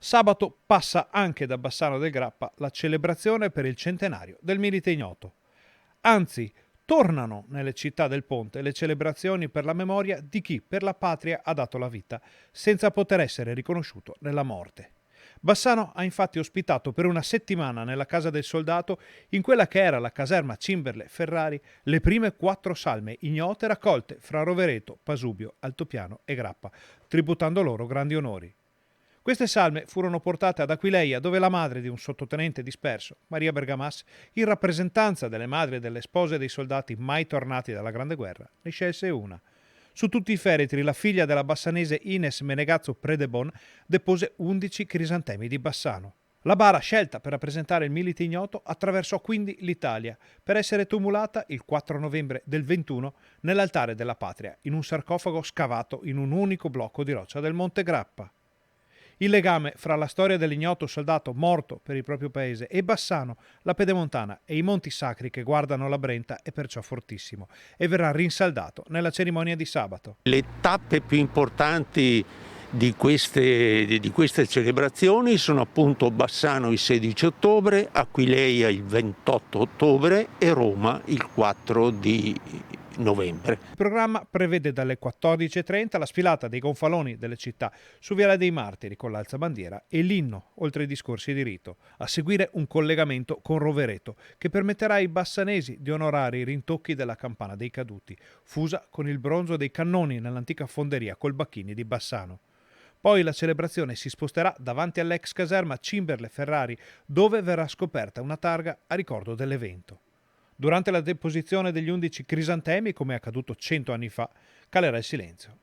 Sabato passa anche da Bassano del Grappa la celebrazione per il centenario del Milite Ignoto. Anzi, tornano nelle città del Ponte le celebrazioni per la memoria di chi per la patria ha dato la vita, senza poter essere riconosciuto nella morte. Bassano ha infatti ospitato per una settimana nella Casa del Soldato, in quella che era la caserma Cimberle Ferrari, le prime 4 salme ignote raccolte fra Rovereto, Pasubio, Altopiano e Grappa, tributando loro grandi onori. Queste salme furono portate ad Aquileia, dove la madre di un sottotenente disperso, Maria Bergamas, in rappresentanza delle madri e delle spose dei soldati mai tornati dalla Grande Guerra, ne scelse una. Su tutti i feretri, la figlia della bassanese Ines Menegazzo Predebon depose 11 crisantemi di Bassano. La bara scelta per rappresentare il Milite Ignoto attraversò quindi l'Italia, per essere tumulata il 4 novembre del 21 nell'altare della patria, in un sarcofago scavato in un unico blocco di roccia del Monte Grappa. Il legame fra la storia dell'ignoto soldato morto per il proprio paese e Bassano, la Pedemontana e i monti sacri che guardano la Brenta è perciò fortissimo e verrà rinsaldato nella cerimonia di sabato. Le tappe più importanti di queste celebrazioni sono appunto Bassano il 16 ottobre, Aquileia il 28 ottobre e Roma il 4 di novembre. Il programma prevede dalle 14.30 la sfilata dei gonfaloni delle città su Viale dei Martiri con l'alzabandiera e l'inno, oltre ai discorsi di rito. A seguire un collegamento con Rovereto, che permetterà ai bassanesi di onorare i rintocchi della campana dei caduti, fusa con il bronzo dei cannoni nell'antica fonderia Colbacchini di Bassano. Poi la celebrazione si sposterà davanti all'ex caserma Cimberle Ferrari, dove verrà scoperta una targa a ricordo dell'evento. Durante la deposizione degli 11 crisantemi, come è accaduto 100 anni fa, calerà il silenzio.